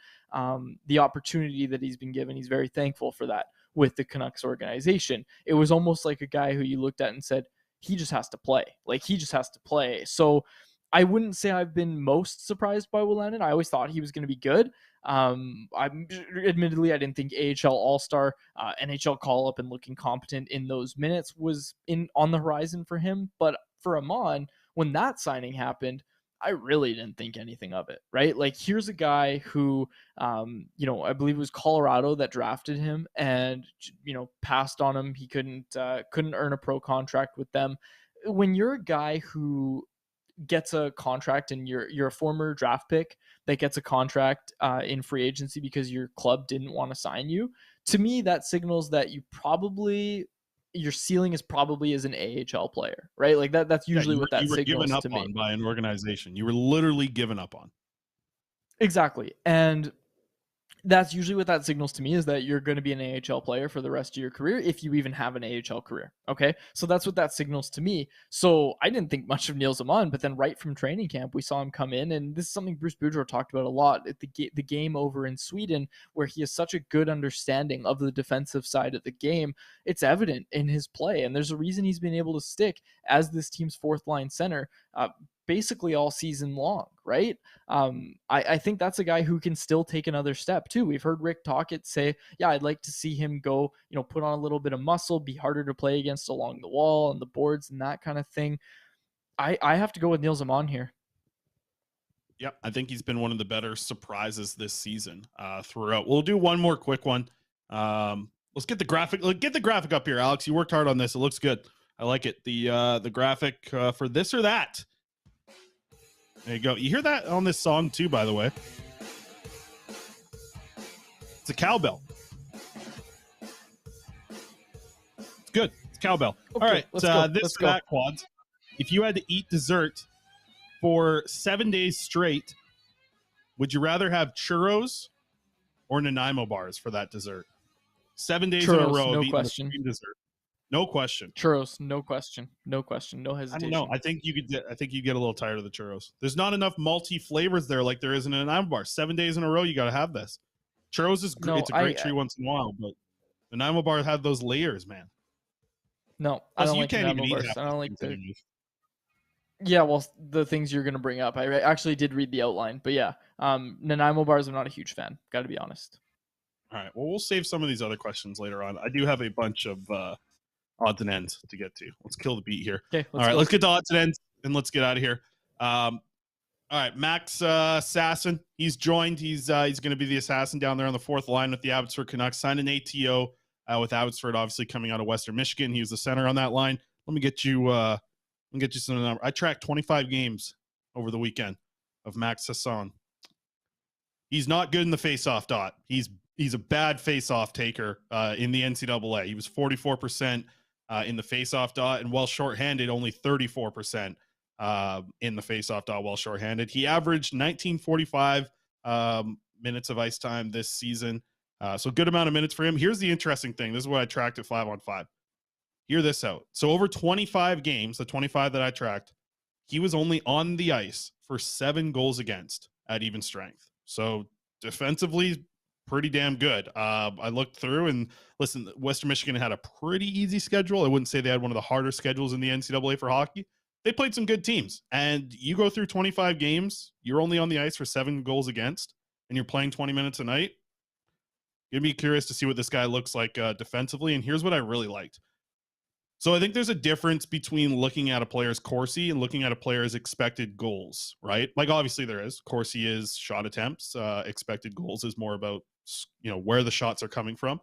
The opportunity that he's been given, he's very thankful for that with the Canucks organization. It was almost like a guy who you looked at and said, he just has to play. Like, he just has to play. So I wouldn't say I've been most surprised by Wolanin. I always thought he was going to be good. Admittedly, I didn't think AHL All-Star, NHL call-up and looking competent in those minutes was on the horizon for him. But for Amon, when that signing happened, I really didn't think anything of it, right? Like, here's a guy who, I believe it was Colorado that drafted him and, passed on him. He couldn't earn a pro contract with them. When you're a guy who gets a contract and you're a former draft pick that gets a contract in free agency because your club didn't want to sign you, to me, that signals that your ceiling is probably as an AHL player, right? Like that's usually what that signals given up to me. On by an organization. You were literally given up on. Exactly. And that's usually what that signals to me, is that you're going to be an AHL player for the rest of your career, if you even have an AHL career. Okay. So that's what that signals to me. So I didn't think much of Niels Amon, but then right from training camp, we saw him come in, and this is something Bruce Boudreau talked about a lot at the game over in Sweden, where he has such a good understanding of the defensive side of the game. It's evident in his play, and there's a reason he's been able to stick as this team's fourth line center, basically all season long, right? I think that's a guy who can still take another step too. We've heard Rick Tocchet say, yeah, I'd like to see him go, put on a little bit of muscle, be harder to play against along the wall and the boards and that kind of thing. I have to go with Niels Amon here. Yep, I think he's been one of the better surprises this season throughout. We'll do one more quick one. Let's get the graphic. Get the graphic up here, Alex. You worked hard on this. It looks good. I like it. The graphic for this or that. There you go. You hear that on this song too, by the way. It's a cowbell. It's good. It's cowbell. Okay, all right. Let's go. Quads. If you had to eat dessert for 7 days straight, would you rather have churros or Nanaimo bars for that dessert? 7 days churros, in a row. No of question. Dessert. No question. Churros, no question. No question. No hesitation. I don't know. I think you get a little tired of the churros. There's not enough malty flavors there like there is in an Nanaimo bar. 7 days in a row, you got to have this. Churros is great. It's a great treat once in a while, but the Nanaimo bar had those layers, man. No, I don't like Nanaimo bars. I don't like the. Yeah, well, the things you're going to bring up. I actually did read the outline, but yeah, Nanaimo bars, I'm not a huge fan. Got to be honest. All right. Well, we'll save some of these other questions later on. I do have a bunch of odds and ends to get to. Let's kill the beat here. Okay. All right. Let's get to odds and ends and let's get out of here. All right. Max Assassin. He's joined. He's going to be the assassin down there on the fourth line with the Abbotsford Canucks. Signed an ATO with Abbotsford, obviously coming out of Western Michigan. He was the center on that line. Let me get you some number. I tracked 25 games over the weekend of Max Hassan. He's not good in the face-off dot. He's a bad face-off taker in the NCAA. He was 44% in the face-off dot, and while shorthanded, only 34% in the face-off dot while shorthanded. He averaged 1945 minutes of ice time this season. So good amount of minutes for him. Here's the interesting thing. This is what I tracked at 5-on-5. Hear this out. So over 25 games, the 25 that I tracked, he was only on the ice for 7 goals against at even strength. So defensively, pretty damn good. I looked through and listen, Western Michigan had a pretty easy schedule. I wouldn't say they had one of the harder schedules in the NCAA for hockey. They played some good teams. And you go through 25 games, you're only on the ice for 7 goals against, and you're playing 20 minutes a night. You'd be curious to see what this guy looks like defensively. And here's what I really liked. So I think there's a difference between looking at a player's Corsi and looking at a player's expected goals, right? Like obviously there is. Corsi is shot attempts. Expected goals is more about, where the shots are coming from.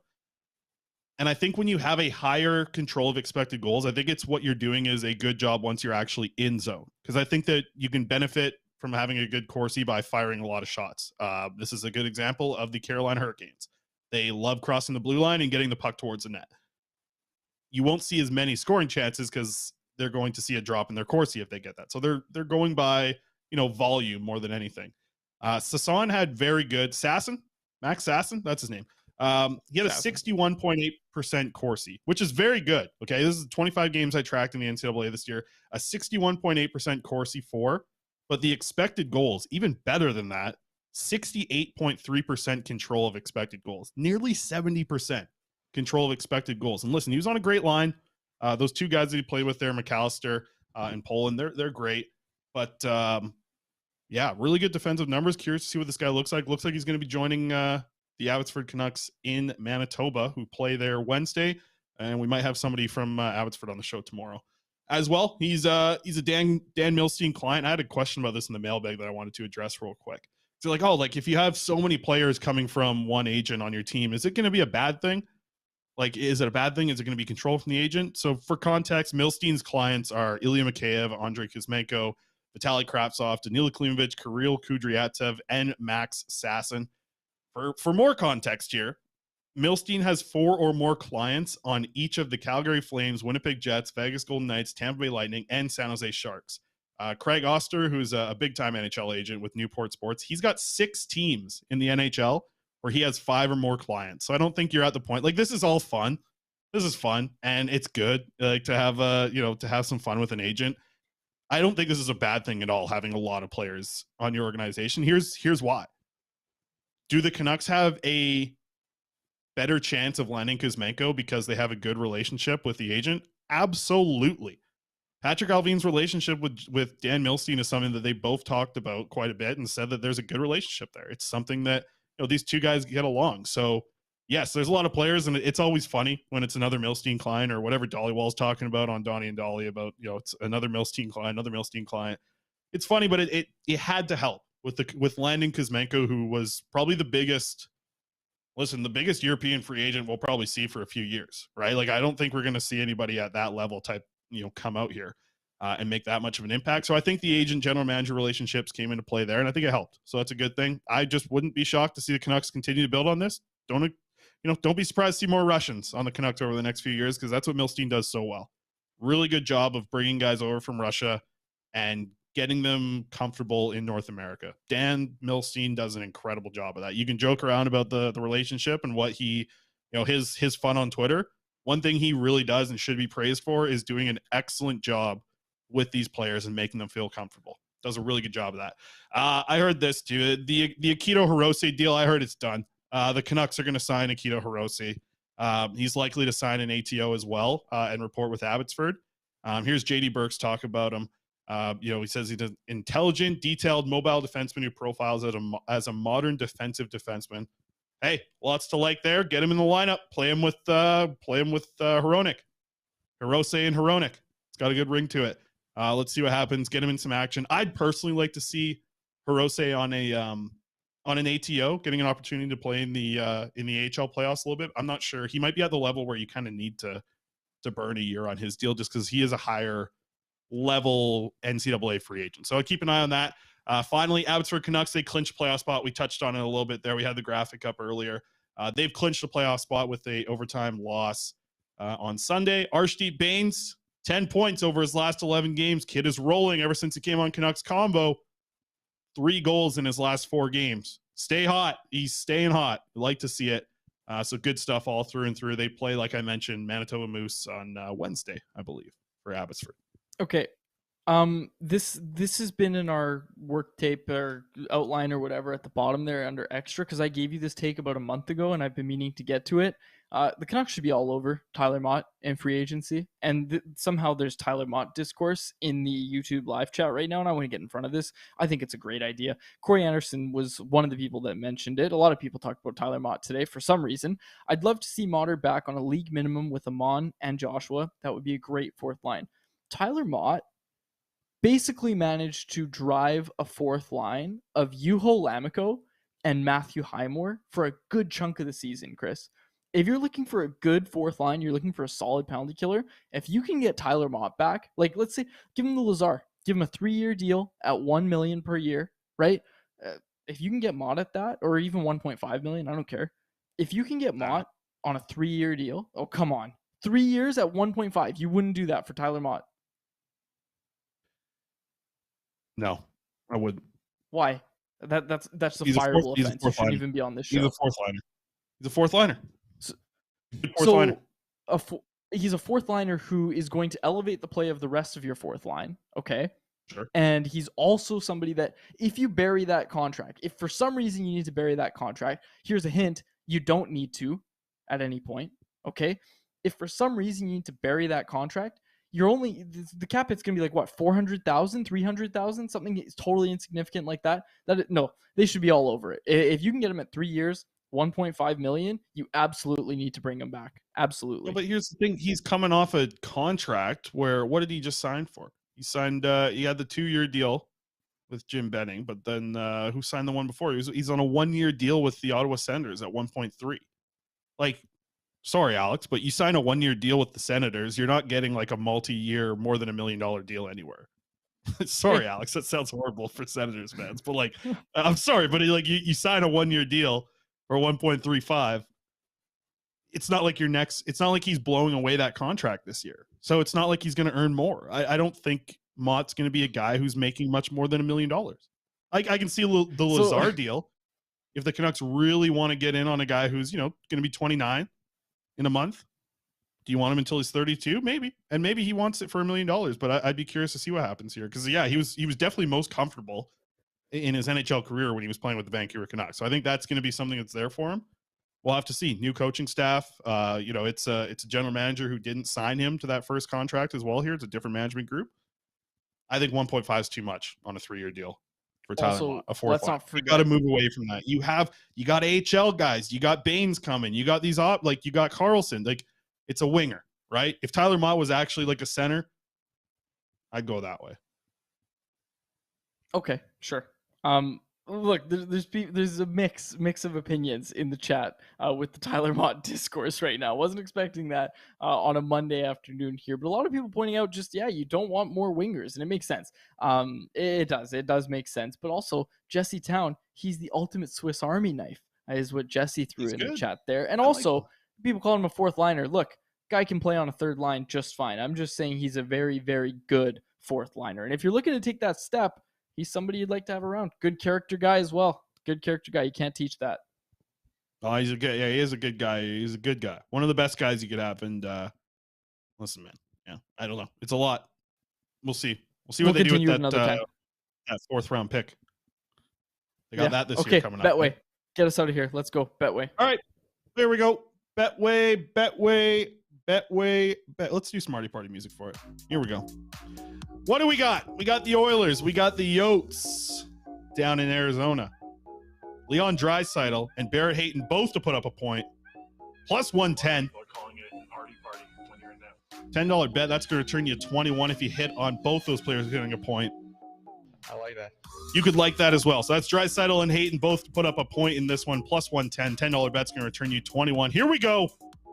And I think when you have a higher control of expected goals, I think it's what you're doing is a good job once you're actually in zone. Because I think that you can benefit from having a good Corsi by firing a lot of shots. This is a good example of the Carolina Hurricanes. They love crossing the blue line and getting the puck towards the net. You won't see as many scoring chances because they're going to see a drop in their Corsi if they get that. So they're going by volume more than anything. Sasson had very good Max Sasson, that's his name. He had a 61.8% Corsi, which is very good. Okay, this is 25 games I tracked in the NCAA this year. A 61.8% Corsi 4, but the expected goals, even better than that, 68.3% control of expected goals, nearly 70% control of expected goals. And listen, he was on a great line. Those two guys that he played with there, McAllister and Poland, they're great. But yeah, really good defensive numbers. Curious to see what this guy looks like. Looks like he's going to be joining the Abbotsford Canucks in Manitoba, who play there Wednesday, and we might have somebody from Abbotsford on the show tomorrow as well. He's a Dan Milstein client. I had a question about this in the mailbag that I wanted to address real quick. So like, if you have so many players coming from one agent on your team, is it going to be a bad thing? Like, is it a bad thing? Is it going to be controlled from the agent? So for context, Milstein's clients are Ilya Mikheyev, Andrei Kuzmenko, Vitaly Kravtsov, Danila Klimovich, Kirill Kudryavtsev, and Max Sasson. For more context here, Milstein has 4 or more clients on each of the Calgary Flames, Winnipeg Jets, Vegas Golden Knights, Tampa Bay Lightning, and San Jose Sharks. Craig Oster, who's a big-time NHL agent with Newport Sports, he's got 6 teams in the NHL where he has 5 or more clients. So I don't think you're at the point. Like, this is all fun. This is fun, and it's good to have to have some fun with an agent. I don't think this is a bad thing at all, having a lot of players on your organization. Here's why. Do the Canucks have a better chance of landing Kuzmenko because they have a good relationship with the agent? Absolutely. Patrick Alvin's relationship with Dan Milstein is something that they both talked about quite a bit and said that there's a good relationship there. It's something that these two guys get along. So yes, there's a lot of players, and it's always funny when it's another Milstein client or whatever Dollywall's talking about on Donnie and Dolly about, it's another Milstein client. It's funny, but it had to help with landing Kuzmenko, who was probably the biggest European free agent we'll probably see for a few years, right? Like, I don't think we're going to see anybody at that level type, come out here and make that much of an impact. So I think the agent general manager relationships came into play there, and I think it helped. So that's a good thing. I just wouldn't be shocked to see the Canucks continue to build on this. Don't be surprised to see more Russians on the Canucks over the next few years, because that's what Milstein does so well. Really good job of bringing guys over from Russia and getting them comfortable in North America. Dan Milstein does an incredible job of that. You can joke around about the relationship and what he, his fun on Twitter. One thing he really does and should be praised for is doing an excellent job with these players and making them feel comfortable. Does a really good job of that. I heard this too. The Akito Hirose deal, I heard it's done. The Canucks are going to sign Akito Hirose. He's likely to sign an ATO as well and report with Abbotsford. Here's JD Burke's talk about him. He says he's an intelligent, detailed, mobile defenseman who profiles as a modern defensive defenseman. Hey, lots to like there. Get him in the lineup. Play him with Hronek. Hirose and Hronek. It's got a good ring to it. Let's see what happens. Get him in some action. I'd personally like to see Hirose on an ATO, getting an opportunity to play in the AHL playoffs a little bit. I'm not sure. He might be at the level where you kind of need to burn a year on his deal, just because he is a higher level NCAA free agent. So I'll keep an eye on that. Finally, Abbotsford Canucks, they clinched playoff spot. We touched on it a little bit there. We had the graphic up earlier. They've clinched the playoff spot with a overtime loss on Sunday. Arshdeep Bains, 10 points over his last 11 games. Kid is rolling ever since he came on Canucks Combo. 3 goals in his last 4 games. Stay hot. He's staying hot. We like to see it. So good stuff all through and through. They play, like I mentioned, Manitoba Moose on Wednesday, I believe, for Abbotsford. Okay. This has been in our work tape or outline or whatever at the bottom there under extra, because I gave you this take about a month ago and I've been meaning to get to it. The Canucks should be all over Tyler Mott and free agency, and somehow there's Tyler Mott discourse in the YouTube live chat right now, and I want to get in front of this. I think it's a great idea. Corey Anderson was one of the people that mentioned it. A lot of people talked about Tyler Mott today for some reason. I'd love to see Motter back on a league minimum with Amon and Joshua. That would be a great fourth line. Tyler Mott basically managed to drive a fourth line of Juho Lammikko and Matthew Highmore for a good chunk of the season, Chris. If you're looking for a good fourth line, you're looking for a solid penalty killer, if you can get Tyler Mott back, like let's say, give him the Lazar, give him a 3-year deal at $1 million per year, right? If you can get Mott at that, or even $1.5 million, I don't care. If you can get Mott on a 3-year deal, oh, come on. 3 years at 1.5, you wouldn't do that for Tyler Mott. No. I wouldn't. Why? That's a He's a fireable fourth- he's a offense. You fourth shouldn't liner. even be on this He's show. a fourth liner. He's a fourth liner. So- Good fourth liner. He's a fourth liner who is going to elevate the play of the rest of your fourth line. Okay. Sure. And he's also somebody that if you bury that contract, if for some reason you need to bury that contract, here's a hint, you don't need to at any point. Okay. If for some reason you need to bury that contract, you're only, the cap hit's going to be like what, 400,000, 300,000, something totally insignificant like that. No, they should be all over it. If you can get him at 3 years, 1.5 million, you absolutely need to bring him back. Absolutely. No, but here's the thing. He's coming off a contract where, what did he just sign for? He signed, he had the 2-year deal with Jim Benning, but then who signed the one before? He's on a 1-year deal with the Ottawa Senators at 1.3. Like, sorry, Alex, but you sign a 1-year deal with the Senators, you're not getting like a multi-year, more than $1 million deal anywhere. Sorry, Alex, that sounds horrible for Senators fans, but like, I'm sorry, but like you sign a 1-year deal for 1.35. It's not like it's not like he's blowing away that contract this year. So it's not like he's going to earn more. I don't think Mott's going to be a guy who's making much more than $1 million. I can see the Lazar deal. If the Canucks really want to get in on a guy who's, going to be 29 in a month, do you want him until he's 32? Maybe. And maybe he wants it for $1 million, but I'd be curious to see what happens here. Cause yeah, he was definitely most comfortable in his NHL career when he was playing with the Vancouver Canucks. So I think that's going to be something that's there for him. We'll have to see. New coaching staff. It's a general manager who didn't sign him to that first contract as well here. It's a different management group. I think 1.5 is too much on a 3-year deal for Tyler Mott, a fourth line. You got to move away from that. You got AHL guys. You got Baines coming. You got these you got Carlson. Like, it's a winger, right? If Tyler Mott was actually like a center, I'd go that way. Okay, sure. Look, there's a mix of opinions in the chat with the Tyler Mott discourse right now. Wasn't expecting that on a Monday afternoon here, but a lot of people pointing out you don't want more wingers, and it makes sense. It does make sense. But also Jesse Town, he's the ultimate Swiss Army knife, is what Jesse threw in the chat there. And also people call him a fourth liner. Look, guy can play on a third line just fine. I'm just saying he's a very, very good fourth liner. And if you're looking to take that step, he's somebody you'd like to have around. Good character guy as well. Good character guy. You can't teach that. Oh, he is a good guy. He's a good guy. One of the best guys you could have. And listen, man. Yeah, I don't know. It's a lot. We'll see. We'll see what they do with that 4th round pick. They got that this year coming up. Betway. Get us out of here. Let's go. Betway. All right. There we go. Betway. Let's do Smarty Party music for it. Here we go. What do we got? We got the Oilers. We got the Yotes down in Arizona. Leon Draisaitl and Barrett Hayton both to put up a point. Plus 110. $10 bet. That's going to turn you 21 if you hit on both those players getting a point. I like that. You could like that as well. So that's Draisaitl and Hayton both to put up a point in this one. Plus 110. $10 bet's going to return you 21. Here we go.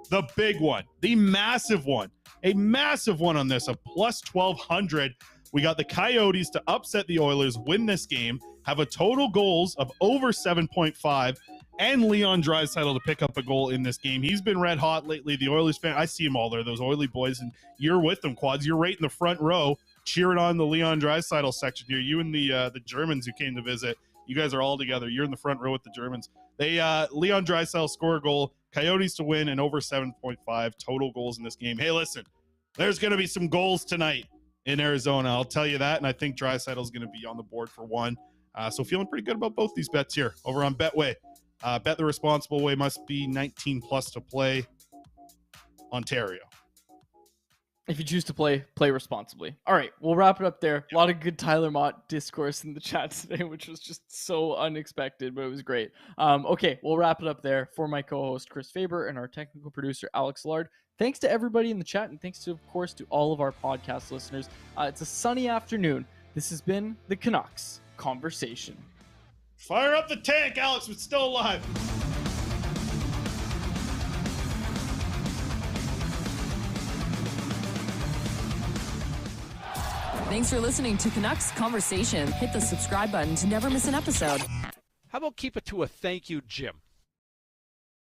The big one. The massive one. A massive one on this, a plus 1,200. We got the Coyotes to upset the Oilers, win this game, have a total goals of over 7.5, and Leon Draisaitl to pick up a goal in this game. He's been red hot lately. The Oilers fan, I see them all there, those Oily boys, and you're with them, Quads. You're right in the front row, cheering on the Leon Draisaitl section here. You and the Germans who came to visit, you guys are all together. You're in the front row with the Germans. Leon Draisaitl score a goal, Coyotes to win, and over 7.5 total goals in this game. Hey, listen, there's going to be some goals tonight in Arizona. I'll tell you that, and I think Draisaitl is going to be on the board for one. So feeling pretty good about both these bets here over on Betway. Bet the responsible way. Must be 19 plus to play. Ontario. If you choose to play responsibly. All right, we'll wrap it up there. A lot of good Tyler Mott discourse in the chat today, which was just so unexpected, but it was great. Okay, we'll wrap it up there. For my co-host Chris Faber and our technical producer Alex Lard, thanks to everybody in the chat, and thanks to, of course, to all of our podcast listeners. It's a sunny afternoon. This has been the Canucks Conversation. Fire up the tank, Alex. It's still alive. Thanks for listening to Canucks Conversation. Hit the subscribe button to never miss an episode. How about keep it to a thank you, Jim?